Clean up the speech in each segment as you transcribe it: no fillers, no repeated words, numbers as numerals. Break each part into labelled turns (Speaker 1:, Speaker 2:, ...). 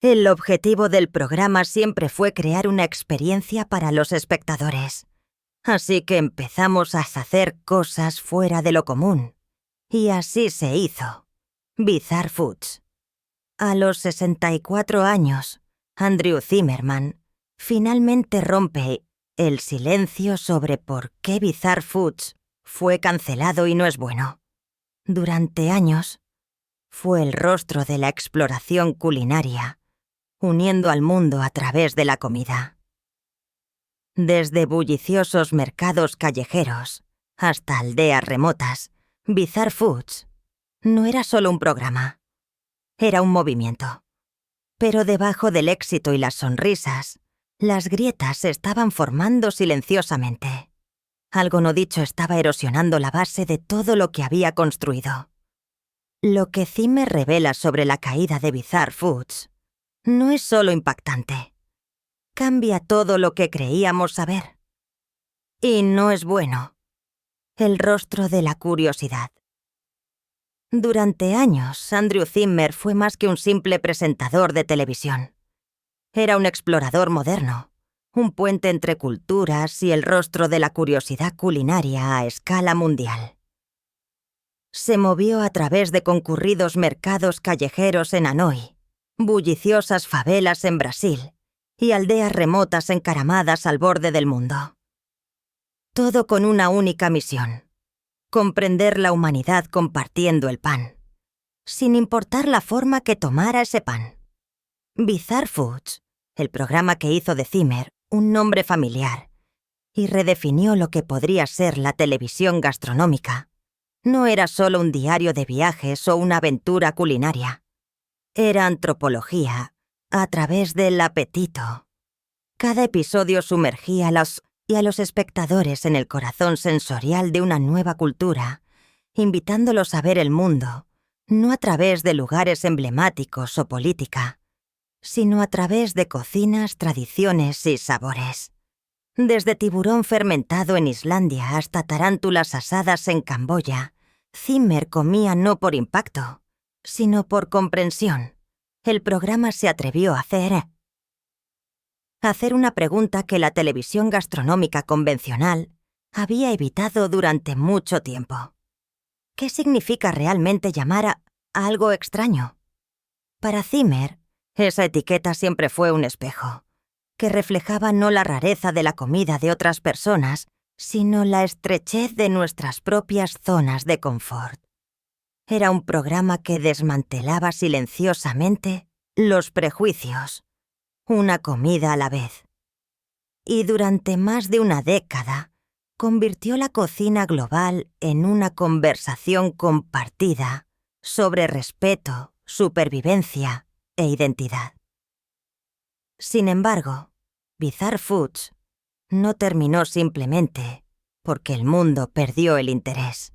Speaker 1: El objetivo del programa siempre fue crear una experiencia para los espectadores. Así que empezamos a hacer cosas fuera de lo común. Y así se hizo. Bizarre Foods. A los 64 años, Andrew Zimmern finalmente rompe el silencio sobre por qué Bizarre Foods fue cancelado y no es bueno. Durante años, fue el rostro de la exploración culinaria, uniendo al mundo a través de la comida. Desde bulliciosos mercados callejeros hasta aldeas remotas, Bizarre Foods no era solo un programa, era un movimiento. Pero debajo del éxito y las sonrisas, las grietas se estaban formando silenciosamente. Algo no dicho estaba erosionando la base de todo lo que había construido. Lo que Zimmer revela sobre la caída de Bizarre Foods no es solo impactante. Cambia todo lo que creíamos saber. Y no es bueno. El rostro de la curiosidad. Durante años, Andrew Zimmern fue más que un simple presentador de televisión. Era un explorador moderno, un puente entre culturas y el rostro de la curiosidad culinaria a escala mundial. Se movió a través de concurridos mercados callejeros en Hanoi, bulliciosas favelas en Brasil y aldeas remotas encaramadas al borde del mundo. Todo con una única misión: comprender la humanidad compartiendo el pan, sin importar la forma que tomara ese pan. Bizarre Foods, el programa que hizo de Zimmer un nombre familiar y redefinió lo que podría ser la televisión gastronómica, no era solo un diario de viajes o una aventura culinaria. Era antropología a través del apetito. Cada episodio sumergía a los espectadores en el corazón sensorial de una nueva cultura, invitándolos a ver el mundo, no a través de lugares emblemáticos o política, sino a través de cocinas, tradiciones y sabores. Desde tiburón fermentado en Islandia hasta tarántulas asadas en Camboya, Zimmer comía no por impacto, sino por comprensión. El programa se atrevió a hacer una pregunta que la televisión gastronómica convencional había evitado durante mucho tiempo. ¿Qué significa realmente llamar a algo extraño? Para Zimmer, esa etiqueta siempre fue un espejo, que reflejaba no la rareza de la comida de otras personas, sino la estrechez de nuestras propias zonas de confort. Era un programa que desmantelaba silenciosamente los prejuicios, una comida a la vez. Y durante más de una década, convirtió la cocina global en una conversación compartida sobre respeto, supervivencia e identidad. Sin embargo, Bizarre Foods no terminó simplemente porque el mundo perdió el interés.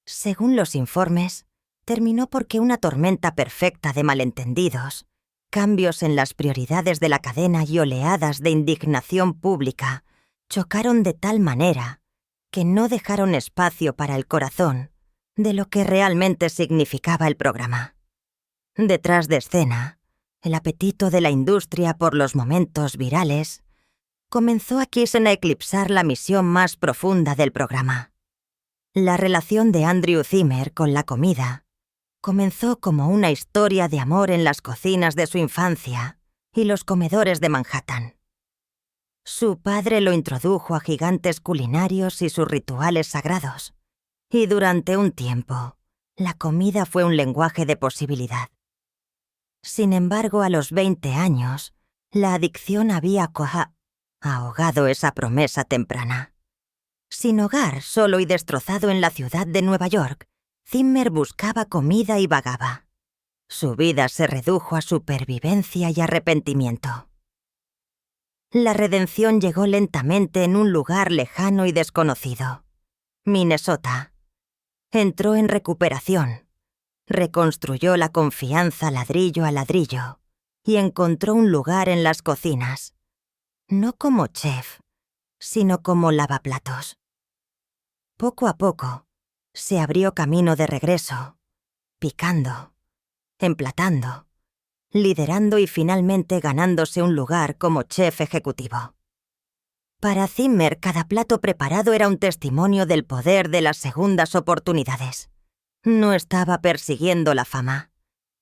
Speaker 1: Según los informes, terminó porque una tormenta perfecta de malentendidos, cambios en las prioridades de la cadena y oleadas de indignación pública chocaron de tal manera que no dejaron espacio para el corazón de lo que realmente significaba el programa. Detrás de escena, el apetito de la industria por los momentos virales comenzó a eclipsar la misión más profunda del programa. La relación de Andrew Zimmern con la comida comenzó como una historia de amor en las cocinas de su infancia y los comedores de Manhattan. Su padre lo introdujo a gigantes culinarios y sus rituales sagrados, y durante un tiempo, la comida fue un lenguaje de posibilidad. Sin embargo, a los 20 años, la adicción había ahogado esa promesa temprana. Sin hogar, solo y destrozado en la ciudad de Nueva York, Zimmer buscaba comida y vagaba. Su vida se redujo a supervivencia y arrepentimiento. La redención llegó lentamente en un lugar lejano y desconocido: Minnesota. Entró en recuperación, reconstruyó la confianza ladrillo a ladrillo y encontró un lugar en las cocinas, no como chef, sino como lavaplatos. Poco a poco, se abrió camino de regreso, picando, emplatando, liderando y finalmente ganándose un lugar como chef ejecutivo. Para Zimmer, cada plato preparado era un testimonio del poder de las segundas oportunidades. No estaba persiguiendo la fama.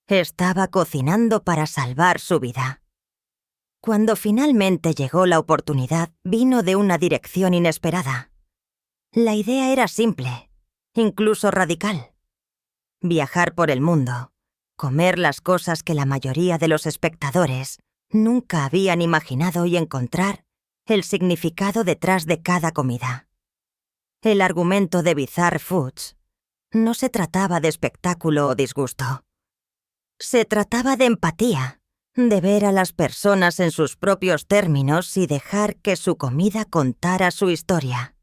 Speaker 1: Estaba cocinando para salvar su vida. Cuando finalmente llegó la oportunidad, vino de una dirección inesperada. La idea era simple, incluso radical. Viajar por el mundo, comer las cosas que la mayoría de los espectadores nunca habían imaginado y encontrar el significado detrás de cada comida. El argumento de Bizarre Foods no se trataba de espectáculo o disgusto. Se trataba de empatía, de ver a las personas en sus propios términos y dejar que su comida contara su historia.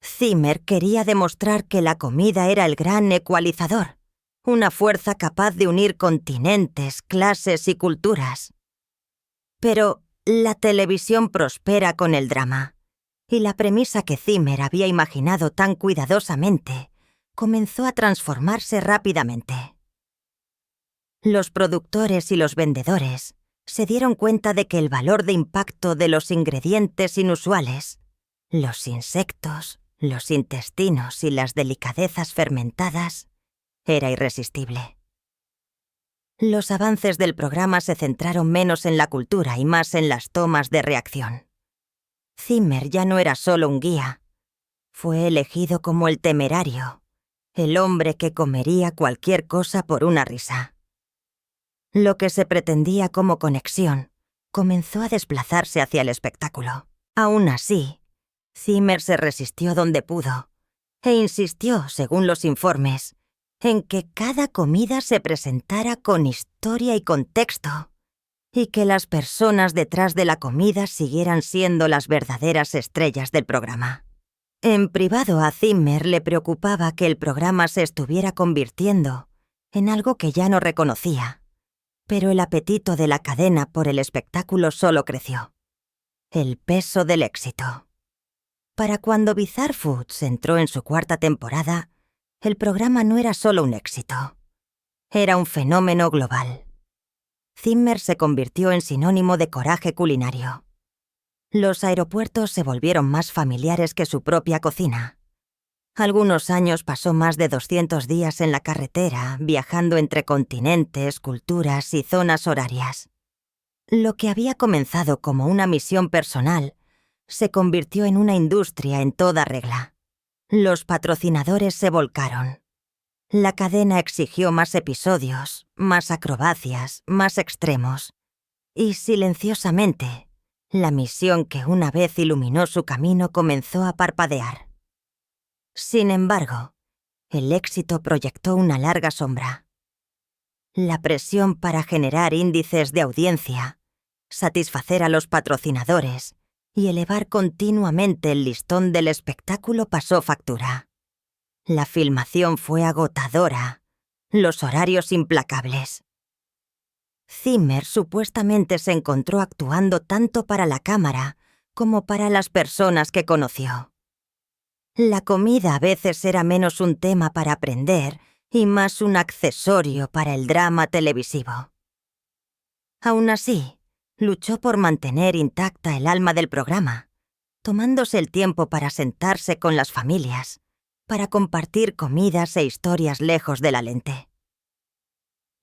Speaker 1: Zimmer quería demostrar que la comida era el gran ecualizador, una fuerza capaz de unir continentes, clases y culturas. Pero la televisión prospera con el drama, y la premisa que Zimmer había imaginado tan cuidadosamente comenzó a transformarse rápidamente. Los productores y los vendedores se dieron cuenta de que el valor de impacto de los ingredientes inusuales, los insectos, los intestinos y las delicadezas fermentadas, era irresistible. Los avances del programa se centraron menos en la cultura y más en las tomas de reacción. Zimmer ya no era solo un guía. Fue elegido como el temerario, el hombre que comería cualquier cosa por una risa. Lo que se pretendía como conexión comenzó a desplazarse hacia el espectáculo. Aún así, Zimmer se resistió donde pudo e insistió, según los informes, en que cada comida se presentara con historia y contexto, y que las personas detrás de la comida siguieran siendo las verdaderas estrellas del programa. En privado a Zimmer le preocupaba que el programa se estuviera convirtiendo en algo que ya no reconocía, pero el apetito de la cadena por el espectáculo solo creció. El peso del éxito. Para cuando Bizarre Foods entró en su 4ª temporada, el programa no era solo un éxito. Era un fenómeno global. Zimmer se convirtió en sinónimo de coraje culinario. Los aeropuertos se volvieron más familiares que su propia cocina. Algunos años pasó más de 200 días en la carretera, viajando entre continentes, culturas y zonas horarias. Lo que había comenzado como una misión personal se convirtió en una industria en toda regla. Los patrocinadores se volcaron. La cadena exigió más episodios, más acrobacias, más extremos. Y silenciosamente, la misión que una vez iluminó su camino comenzó a parpadear. Sin embargo, el éxito proyectó una larga sombra. La presión para generar índices de audiencia, satisfacer a los patrocinadores y elevar continuamente el listón del espectáculo pasó factura. La filmación fue agotadora, los horarios implacables. Zimmer supuestamente se encontró actuando tanto para la cámara como para las personas que conoció. La comida a veces era menos un tema para aprender y más un accesorio para el drama televisivo. Aún así, luchó por mantener intacta el alma del programa, tomándose el tiempo para sentarse con las familias, para compartir comidas e historias lejos de la lente.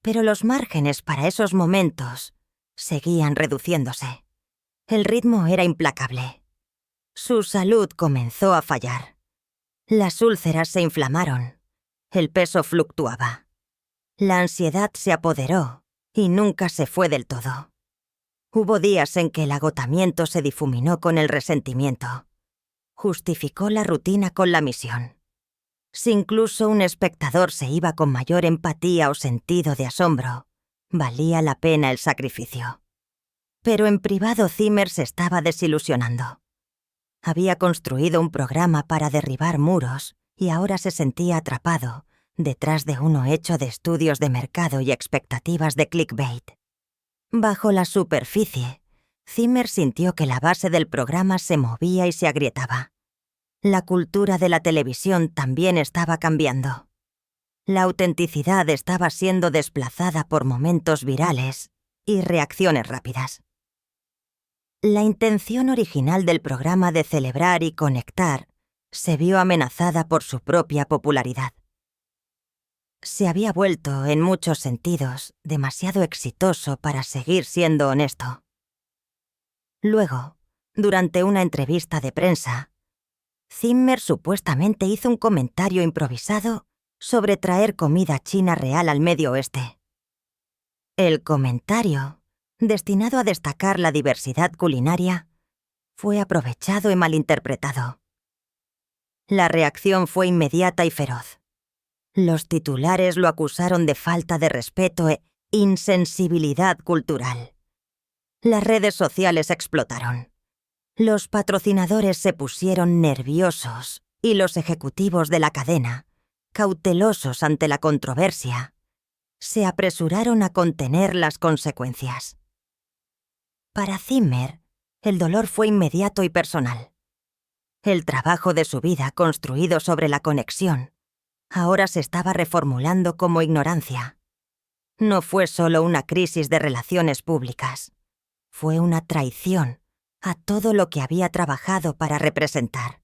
Speaker 1: Pero los márgenes para esos momentos seguían reduciéndose. El ritmo era implacable. Su salud comenzó a fallar. Las úlceras se inflamaron. El peso fluctuaba. La ansiedad se apoderó y nunca se fue del todo. Hubo días en que el agotamiento se difuminó con el resentimiento. Justificó la rutina con la misión. Si incluso un espectador se iba con mayor empatía o sentido de asombro, valía la pena el sacrificio. Pero en privado Zimmer se estaba desilusionando. Había construido un programa para derribar muros y ahora se sentía atrapado detrás de uno hecho de estudios de mercado y expectativas de clickbait. Bajo la superficie, Zimmer sintió que la base del programa se movía y se agrietaba. La cultura de la televisión también estaba cambiando. La autenticidad estaba siendo desplazada por momentos virales y reacciones rápidas. La intención original del programa de celebrar y conectar se vio amenazada por su propia popularidad. Se había vuelto, en muchos sentidos, demasiado exitoso para seguir siendo honesto. Luego, durante una entrevista de prensa, Zimmer supuestamente hizo un comentario improvisado sobre traer comida china real al Medio Oeste. El comentario, destinado a destacar la diversidad culinaria, fue aprovechado y malinterpretado. La reacción fue inmediata y feroz. Los titulares lo acusaron de falta de respeto e insensibilidad cultural. Las redes sociales explotaron. Los patrocinadores se pusieron nerviosos y los ejecutivos de la cadena, cautelosos ante la controversia, se apresuraron a contener las consecuencias. Para Zimmer, el dolor fue inmediato y personal. El trabajo de su vida construido sobre la conexión ahora se estaba reformulando como ignorancia. No fue solo una crisis de relaciones públicas, fue una traición a todo lo que había trabajado para representar.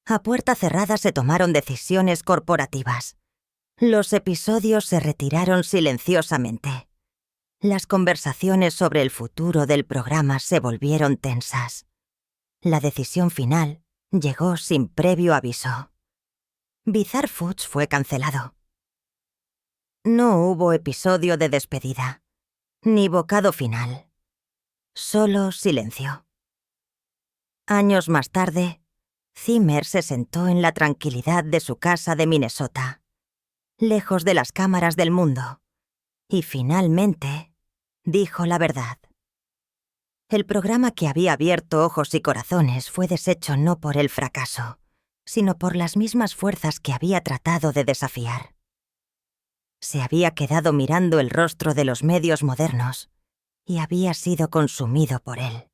Speaker 1: A puerta cerrada se tomaron decisiones corporativas. Los episodios se retiraron silenciosamente. Las conversaciones sobre el futuro del programa se volvieron tensas. La decisión final llegó sin previo aviso. Bizarre Foods fue cancelado. No hubo episodio de despedida, ni bocado final. Solo silencio. Años más tarde, Zimmer se sentó en la tranquilidad de su casa de Minnesota, lejos de las cámaras del mundo, y finalmente dijo la verdad. El programa que había abierto ojos y corazones fue deshecho no por el fracaso, sino por las mismas fuerzas que había tratado de desafiar. Se había quedado mirando el rostro de los medios modernos y había sido consumido por él.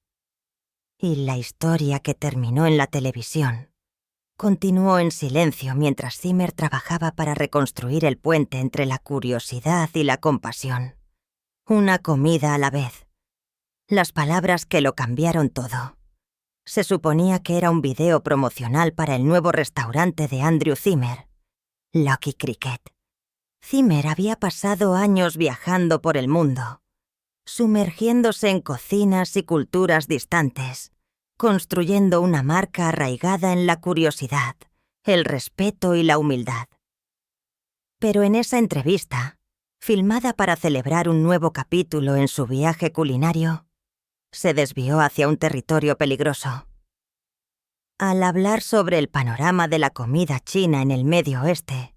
Speaker 1: Y la historia que terminó en la televisión continuó en silencio mientras Zimmer trabajaba para reconstruir el puente entre la curiosidad y la compasión. Una comida a la vez. Las palabras que lo cambiaron todo. Se suponía que era un video promocional para el nuevo restaurante de Andrew Zimmer, Lucky Cricket. Zimmer había pasado años viajando por el mundo, sumergiéndose en cocinas y culturas distantes, construyendo una marca arraigada en la curiosidad, el respeto y la humildad. Pero en esa entrevista, filmada para celebrar un nuevo capítulo en su viaje culinario, se desvió hacia un territorio peligroso. Al hablar sobre el panorama de la comida china en el Medio Oeste,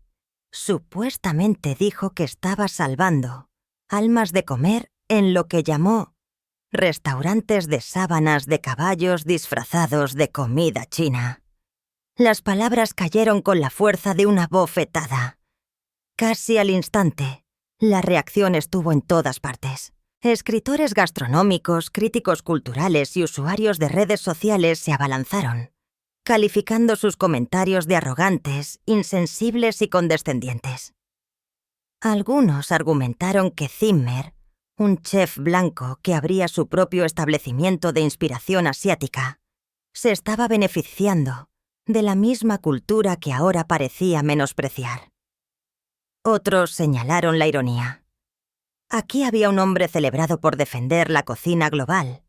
Speaker 1: supuestamente dijo que estaba salvando almas de comer en lo que llamó restaurantes de sábanas de caballos disfrazados de comida china. Las palabras cayeron con la fuerza de una bofetada. Casi al instante, la reacción estuvo en todas partes. Escritores gastronómicos, críticos culturales y usuarios de redes sociales se abalanzaron, calificando sus comentarios de arrogantes, insensibles y condescendientes. Algunos argumentaron que Zimmer, un chef blanco que abría su propio establecimiento de inspiración asiática, se estaba beneficiando de la misma cultura que ahora parecía menospreciar. Otros señalaron la ironía. Aquí había un hombre celebrado por defender la cocina global,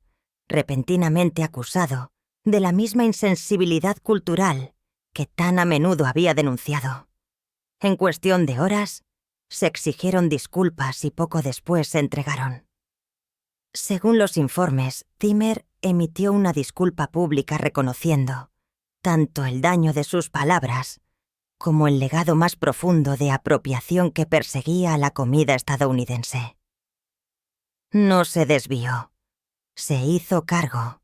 Speaker 1: repentinamente acusado de la misma insensibilidad cultural que tan a menudo había denunciado. En cuestión de horas, se exigieron disculpas y poco después se entregaron. Según los informes, Zimmer emitió una disculpa pública reconociendo tanto el daño de sus palabras como el legado más profundo de apropiación que perseguía a la comida estadounidense. No se desvió, se hizo cargo.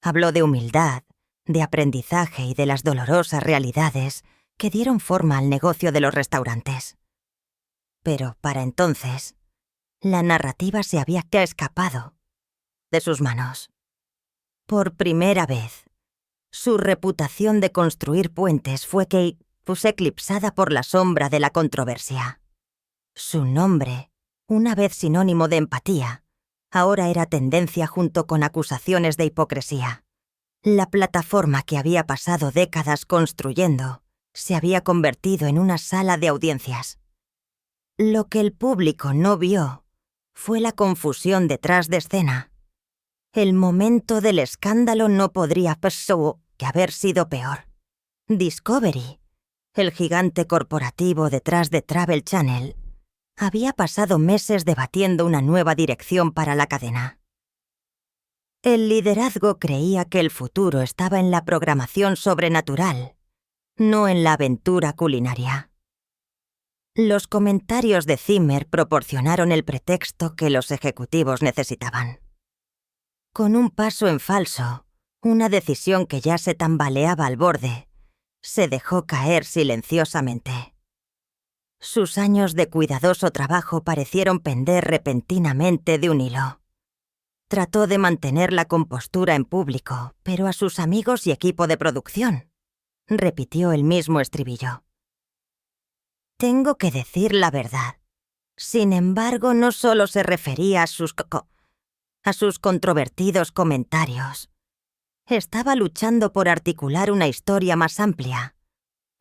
Speaker 1: Habló de humildad, de aprendizaje y de las dolorosas realidades que dieron forma al negocio de los restaurantes. Pero para entonces, la narrativa se había escapado de sus manos. Por primera vez, su reputación de construir puentes fue eclipsada por la sombra de la controversia. Su nombre una vez sinónimo de empatía, ahora era tendencia junto con acusaciones de hipocresía. La plataforma que había pasado décadas construyendo se había convertido en una sala de audiencias. Lo que el público no vio fue la confusión detrás de escena. El momento del escándalo no podría que haber sido peor. Discovery, el gigante corporativo detrás de Travel Channel, había pasado meses debatiendo una nueva dirección para la cadena. El liderazgo creía que el futuro estaba en la programación sobrenatural, no en la aventura culinaria. Los comentarios de Zimmer proporcionaron el pretexto que los ejecutivos necesitaban. Con un paso en falso, una decisión que ya se tambaleaba al borde, se dejó caer silenciosamente. Sus años de cuidadoso trabajo parecieron pender repentinamente de un hilo. Trató de mantener la compostura en público, pero a sus amigos y equipo de producción, repitió el mismo estribillo. Tengo que decir la verdad. Sin embargo, no solo se refería a sus controvertidos comentarios. Estaba luchando por articular una historia más amplia,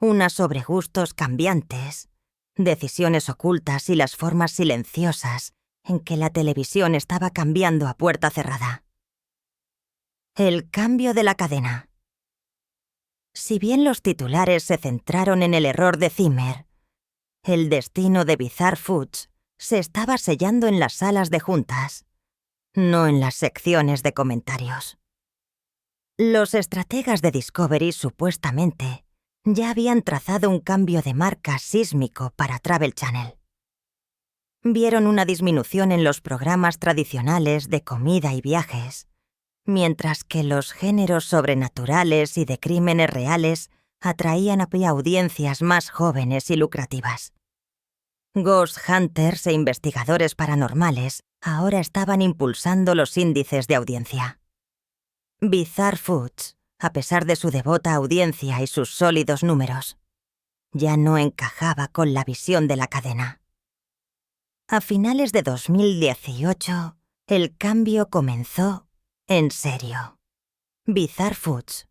Speaker 1: una sobre gustos cambiantes, decisiones ocultas y las formas silenciosas en que la televisión estaba cambiando a puerta cerrada. El cambio de la cadena. Si bien los titulares se centraron en el error de Zimmer, el destino de Bizarre Foods se estaba sellando en las salas de juntas, no en las secciones de comentarios. Los estrategas de Discovery supuestamente ya habían trazado un cambio de marca sísmico para Travel Channel. Vieron una disminución en los programas tradicionales de comida y viajes, mientras que los géneros sobrenaturales y de crímenes reales atraían a audiencias más jóvenes y lucrativas. Ghost hunters e investigadores paranormales ahora estaban impulsando los índices de audiencia. Bizarre Foods, a pesar de su devota audiencia y sus sólidos números, ya no encajaba con la visión de la cadena. A finales de 2018, el cambio comenzó en serio. Bizarre Foods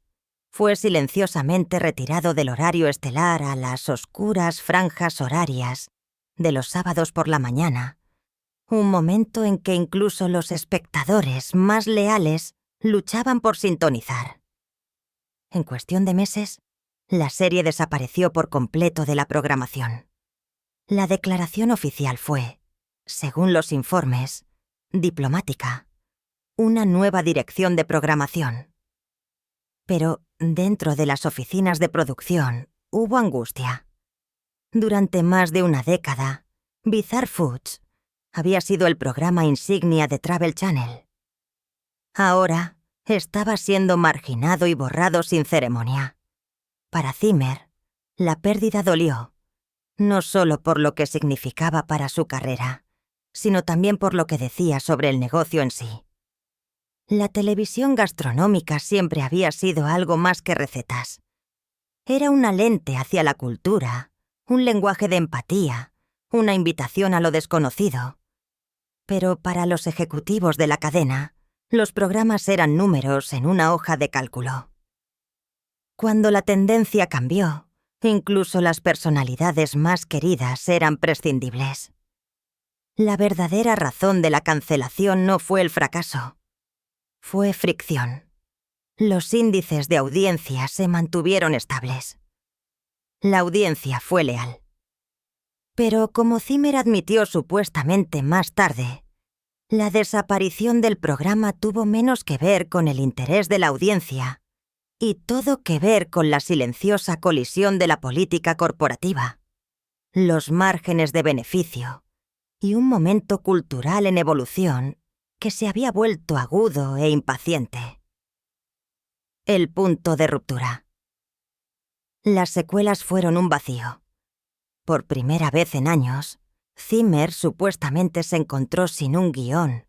Speaker 1: fue silenciosamente retirado del horario estelar a las oscuras franjas horarias de los sábados por la mañana, un momento en que incluso los espectadores más leales luchaban por sintonizar. En cuestión de meses, la serie desapareció por completo de la programación. La declaración oficial fue, según los informes, diplomática, una nueva dirección de programación. Pero dentro de las oficinas de producción hubo angustia. Durante más de una década, Bizarre Foods había sido el programa insignia de Travel Channel. Ahora estaba siendo marginado y borrado sin ceremonia. Para Zimmer, la pérdida dolió, no solo por lo que significaba para su carrera, sino también por lo que decía sobre el negocio en sí. La televisión gastronómica siempre había sido algo más que recetas. Era una lente hacia la cultura, un lenguaje de empatía, una invitación a lo desconocido. Pero para los ejecutivos de la cadena, los programas eran números en una hoja de cálculo. Cuando la tendencia cambió, incluso las personalidades más queridas eran prescindibles. La verdadera razón de la cancelación no fue el fracaso, fue fricción. Los índices de audiencia se mantuvieron estables. La audiencia fue leal. Pero como Zimmer admitió supuestamente más tarde, la desaparición del programa tuvo menos que ver con el interés de la audiencia y todo que ver con la silenciosa colisión de la política corporativa, los márgenes de beneficio y un momento cultural en evolución que se había vuelto agudo e impaciente. El punto de ruptura. Las secuelas fueron un vacío. Por primera vez en años, Zimmer supuestamente se encontró sin un guión,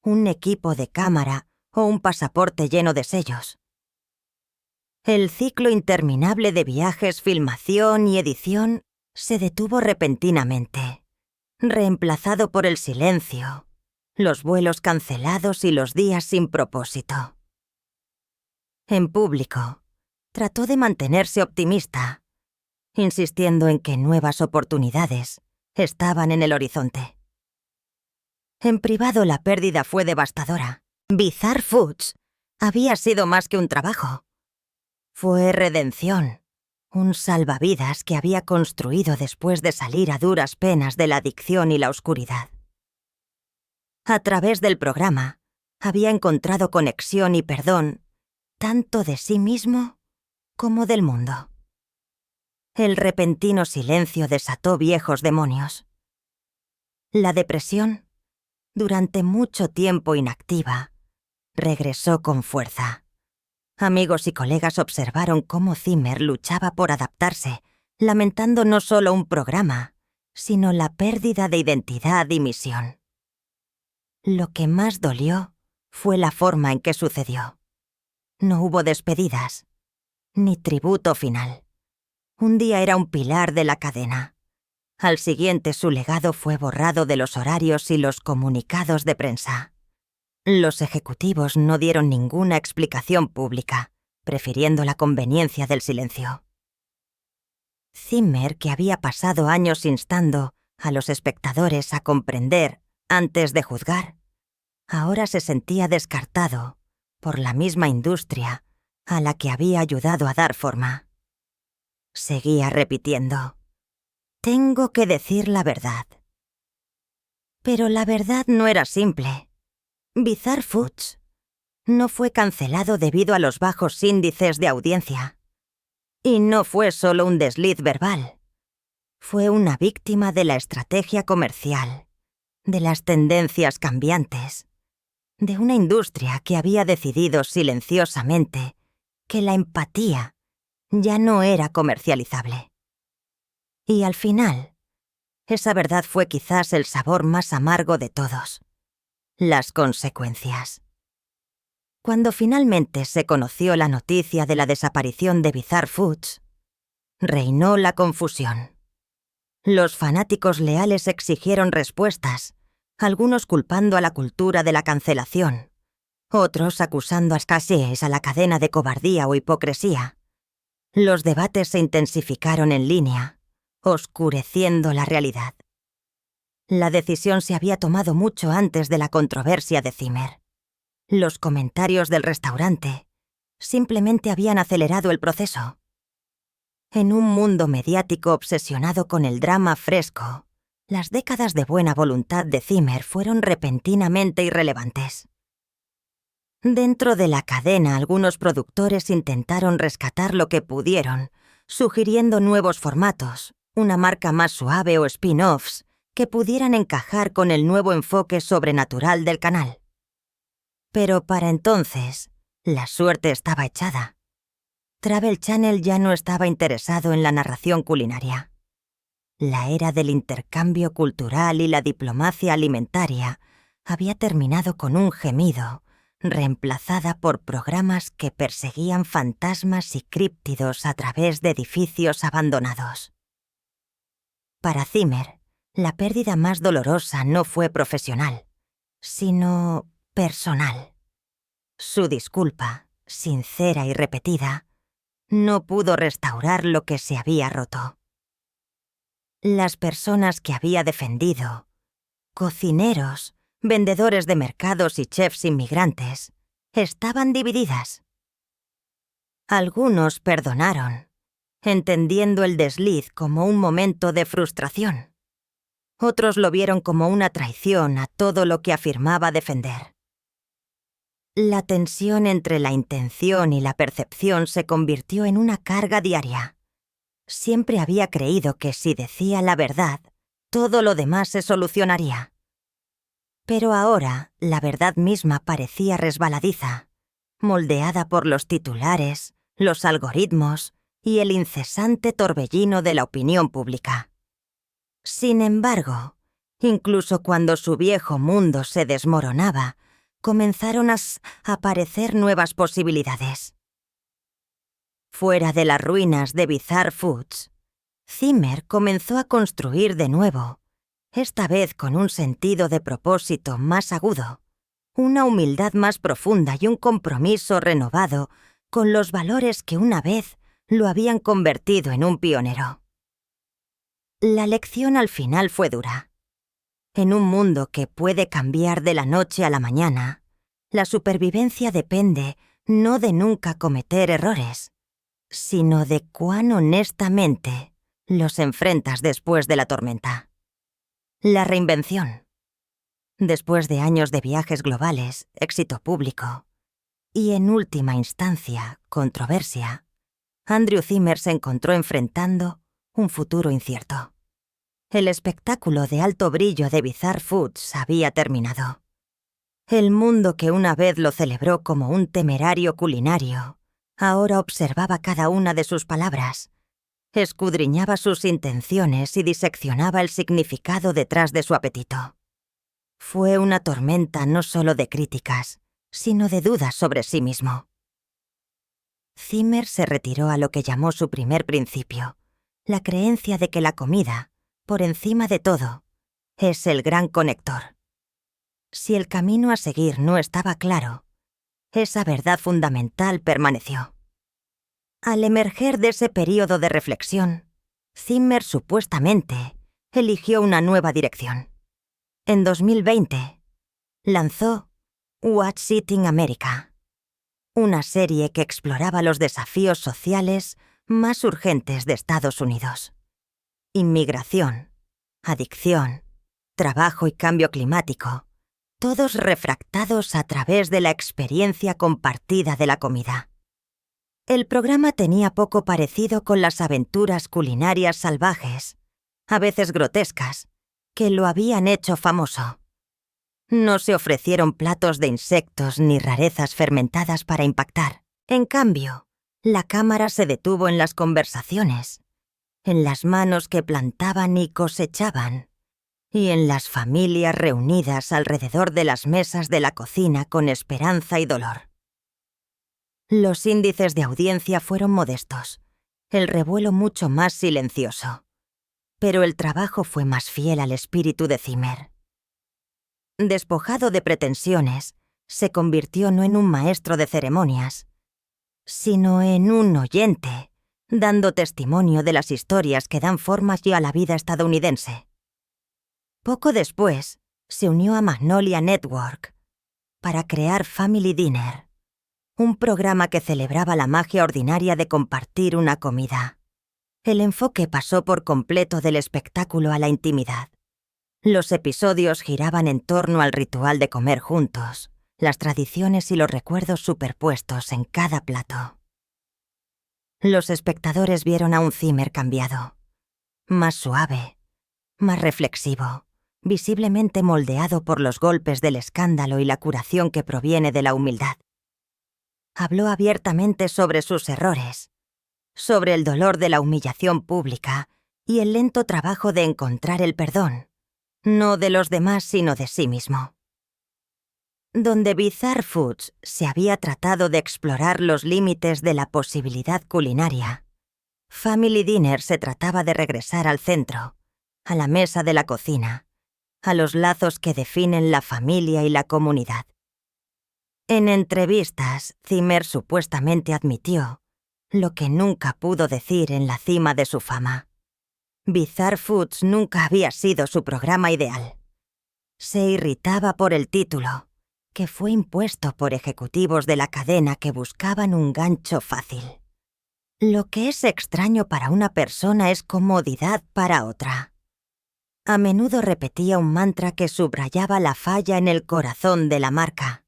Speaker 1: un equipo de cámara o un pasaporte lleno de sellos. El ciclo interminable de viajes, filmación y edición se detuvo repentinamente, reemplazado por el silencio, los vuelos cancelados y los días sin propósito. En público, trató de mantenerse optimista, insistiendo en que nuevas oportunidades estaban en el horizonte. En privado la pérdida fue devastadora. Bizarre Foods había sido más que un trabajo. Fue redención, un salvavidas que había construido después de salir a duras penas de la adicción y la oscuridad. A través del programa, había encontrado conexión y perdón, tanto de sí mismo como del mundo. El repentino silencio desató viejos demonios. La depresión, durante mucho tiempo inactiva, regresó con fuerza. Amigos y colegas observaron cómo Zimmer luchaba por adaptarse, lamentando no solo un programa, sino la pérdida de identidad y misión. Lo que más dolió fue la forma en que sucedió. No hubo despedidas, ni tributo final. Un día era un pilar de la cadena. Al siguiente su legado fue borrado de los horarios y los comunicados de prensa. Los ejecutivos no dieron ninguna explicación pública, prefiriendo la conveniencia del silencio. Zimmer, que había pasado años instando a los espectadores a comprender antes de juzgar, ahora se sentía descartado por la misma industria a la que había ayudado a dar forma. Seguía repitiendo: «Tengo que decir la verdad». Pero la verdad no era simple. Bizarre Foods no fue cancelado debido a los bajos índices de audiencia. Y no fue solo un desliz verbal. Fue una víctima de la estrategia comercial, de las tendencias cambiantes, de una industria que había decidido silenciosamente que la empatía ya no era comercializable. Y al final, esa verdad fue quizás el sabor más amargo de todos: las consecuencias. Cuando finalmente se conoció la noticia de la desaparición de Bizarre Foods, reinó la confusión. Los fanáticos leales exigieron respuestas, algunos culpando a la cultura de la cancelación, otros acusando a escasez a la cadena de cobardía o hipocresía. Los debates se intensificaron en línea, oscureciendo la realidad. La decisión se había tomado mucho antes de la controversia de Zimmer. Los comentarios del restaurante simplemente habían acelerado el proceso. En un mundo mediático obsesionado con el drama fresco, las décadas de buena voluntad de Zimmer fueron repentinamente irrelevantes. Dentro de la cadena, algunos productores intentaron rescatar lo que pudieron, sugiriendo nuevos formatos, una marca más suave o spin-offs que pudieran encajar con el nuevo enfoque sobrenatural del canal. Pero para entonces, la suerte estaba echada. Travel Channel ya no estaba interesado en la narración culinaria. La era del intercambio cultural y la diplomacia alimentaria había terminado con un gemido, reemplazada por programas que perseguían fantasmas y críptidos a través de edificios abandonados. Para Zimmer, la pérdida más dolorosa no fue profesional, sino personal. Su disculpa, sincera y repetida, no pudo restaurar lo que se había roto. Las personas que había defendido, cocineros, vendedores de mercados y chefs inmigrantes, estaban divididas. Algunos perdonaron, entendiendo el desliz como un momento de frustración. Otros lo vieron como una traición a todo lo que afirmaba defender. La tensión entre la intención y la percepción se convirtió en una carga diaria. Siempre había creído que si decía la verdad, todo lo demás se solucionaría. Pero ahora la verdad misma parecía resbaladiza, moldeada por los titulares, los algoritmos y el incesante torbellino de la opinión pública. Sin embargo, incluso cuando su viejo mundo se desmoronaba, comenzaron a aparecer nuevas posibilidades. Fuera de las ruinas de Bizarre Foods, Zimmer comenzó a construir de nuevo, esta vez con un sentido de propósito más agudo, una humildad más profunda y un compromiso renovado con los valores que una vez lo habían convertido en un pionero. La lección al final fue dura. En un mundo que puede cambiar de la noche a la mañana, la supervivencia depende no de nunca cometer errores, sino de cuán honestamente los enfrentas después de la tormenta. La reinvención. Después de años de viajes globales, éxito público y, en última instancia, controversia, Andrew Zimmern se encontró enfrentando un futuro incierto. El espectáculo de alto brillo de Bizarre Foods había terminado. El mundo que una vez lo celebró como un temerario culinario, ahora observaba cada una de sus palabras, escudriñaba sus intenciones y diseccionaba el significado detrás de su apetito. Fue una tormenta no solo de críticas, sino de dudas sobre sí mismo. Zimmer se retiró a lo que llamó su primer principio, la creencia de que la comida, por encima de todo, es el gran conector. Si el camino a seguir no estaba claro, esa verdad fundamental permaneció. Al emerger de ese período de reflexión, Zimmer supuestamente eligió una nueva dirección. En 2020, lanzó What's Eating America, una serie que exploraba los desafíos sociales más urgentes de Estados Unidos. Inmigración, adicción, trabajo y cambio climático, todos refractados a través de la experiencia compartida de la comida. El programa tenía poco parecido con las aventuras culinarias salvajes, a veces grotescas, que lo habían hecho famoso. No se ofrecieron platos de insectos ni rarezas fermentadas para impactar. En cambio, la cámara se detuvo en las conversaciones, en las manos que plantaban y cosechaban, y en las familias reunidas alrededor de las mesas de la cocina con esperanza y dolor. Los índices de audiencia fueron modestos, el revuelo mucho más silencioso, pero el trabajo fue más fiel al espíritu de Zimmer. Despojado de pretensiones, se convirtió no en un maestro de ceremonias, sino en un oyente, dando testimonio de las historias que dan forma ya a la vida estadounidense. Poco después, se unió a Magnolia Network para crear Family Dinner, un programa que celebraba la magia ordinaria de compartir una comida. El enfoque pasó por completo del espectáculo a la intimidad. Los episodios giraban en torno al ritual de comer juntos, las tradiciones y los recuerdos superpuestos en cada plato. Los espectadores vieron a un Zimmer cambiado, más suave, más reflexivo, visiblemente moldeado por los golpes del escándalo y la curación que proviene de la humildad. Habló abiertamente sobre sus errores, sobre el dolor de la humillación pública y el lento trabajo de encontrar el perdón, no de los demás sino de sí mismo. Donde Bizarre Foods se había tratado de explorar los límites de la posibilidad culinaria, Family Dinner se trataba de regresar al centro, a la mesa de la cocina, a los lazos que definen la familia y la comunidad. En entrevistas, Zimmer supuestamente admitió lo que nunca pudo decir en la cima de su fama. Bizarre Foods nunca había sido su programa ideal. Se irritaba por el título, que fue impuesto por ejecutivos de la cadena que buscaban un gancho fácil. Lo que es extraño para una persona es comodidad para otra. A menudo repetía un mantra que subrayaba la falla en el corazón de la marca.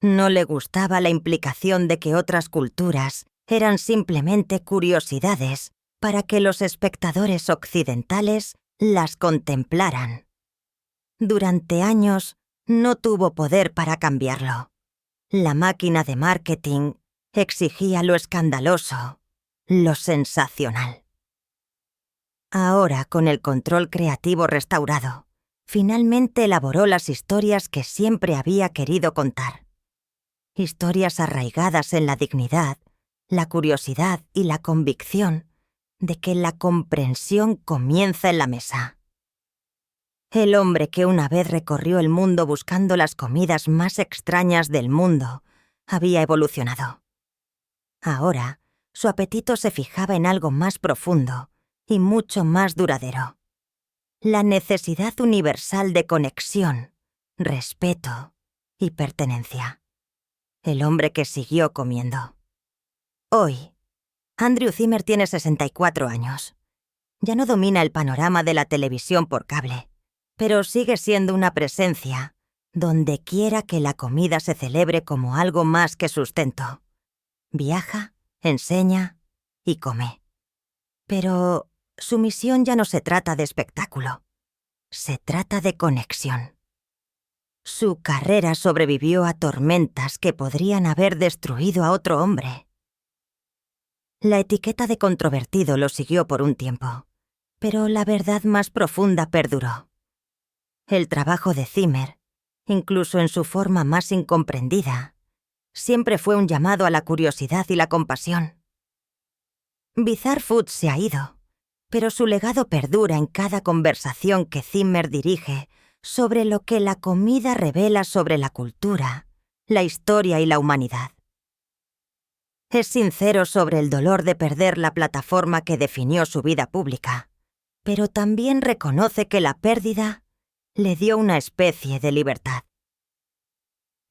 Speaker 1: No le gustaba la implicación de que otras culturas eran simplemente curiosidades para que los espectadores occidentales las contemplaran. Durante años no tuvo poder para cambiarlo. La máquina de marketing exigía lo escandaloso, lo sensacional. Ahora, con el control creativo restaurado, finalmente elaboró las historias que siempre había querido contar. Historias arraigadas en la dignidad, la curiosidad y la convicción de que la comprensión comienza en la mesa. El hombre que una vez recorrió el mundo buscando las comidas más extrañas del mundo había evolucionado. Ahora, su apetito se fijaba en algo más profundo y mucho más duradero. La necesidad universal de conexión, respeto y pertenencia. El hombre que siguió comiendo. Hoy, Andrew Zimmern tiene 64 años. Ya no domina el panorama de la televisión por cable, pero sigue siendo una presencia donde quiera que la comida se celebre como algo más que sustento. Viaja, enseña y come. Pero su misión ya no se trata de espectáculo, se trata de conexión. Su carrera sobrevivió a tormentas que podrían haber destruido a otro hombre. La etiqueta de controvertido lo siguió por un tiempo, pero la verdad más profunda perduró. El trabajo de Zimmern, incluso en su forma más incomprendida, siempre fue un llamado a la curiosidad y la compasión. Bizarre Foods se ha ido, pero su legado perdura en cada conversación que Zimmern dirige sobre lo que la comida revela sobre la cultura, la historia y la humanidad. Es sincero sobre el dolor de perder la plataforma que definió su vida pública, pero también reconoce que la pérdida le dio una especie de libertad.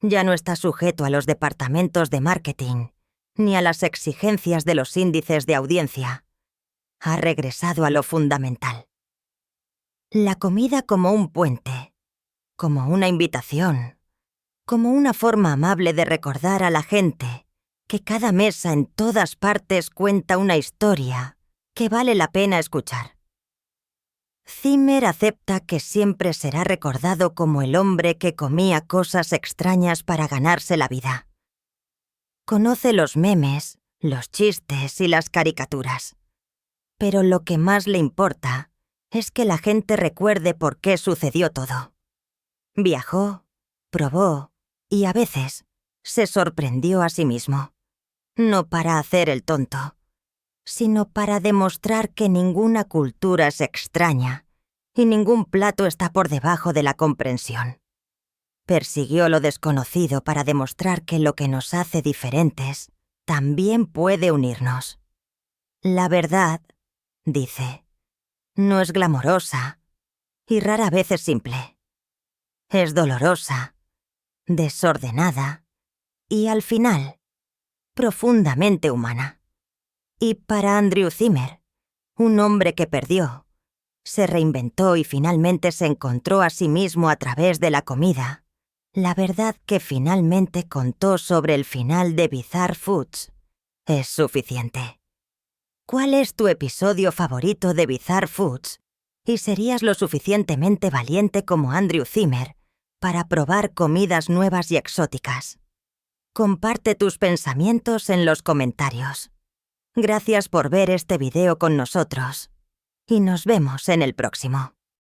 Speaker 1: Ya no está sujeto a los departamentos de marketing, ni a las exigencias de los índices de audiencia. Ha regresado a lo fundamental. La comida como un puente, como una invitación, como una forma amable de recordar a la gente que cada mesa en todas partes cuenta una historia que vale la pena escuchar. Zimmern acepta que siempre será recordado como el hombre que comía cosas extrañas para ganarse la vida. Conoce los memes, los chistes y las caricaturas. Pero lo que más le importa es que la gente recuerde por qué sucedió todo. Viajó, probó y a veces se sorprendió a sí mismo. No para hacer el tonto, sino para demostrar que ninguna cultura es extraña y ningún plato está por debajo de la comprensión. Persiguió lo desconocido para demostrar que lo que nos hace diferentes también puede unirnos. La verdad, dice, no es glamorosa y rara vez es simple. Es dolorosa, desordenada y, al final, profundamente humana. Y para Andrew Zimmern, un hombre que perdió, se reinventó y finalmente se encontró a sí mismo a través de la comida, la verdad que finalmente contó sobre el final de Bizarre Foods es suficiente. ¿Cuál es tu episodio favorito de Bizarre Foods? ¿Y serías lo suficientemente valiente como Andrew Zimmern para probar comidas nuevas y exóticas? Comparte tus pensamientos en los comentarios. Gracias por ver este video con nosotros y nos vemos en el próximo.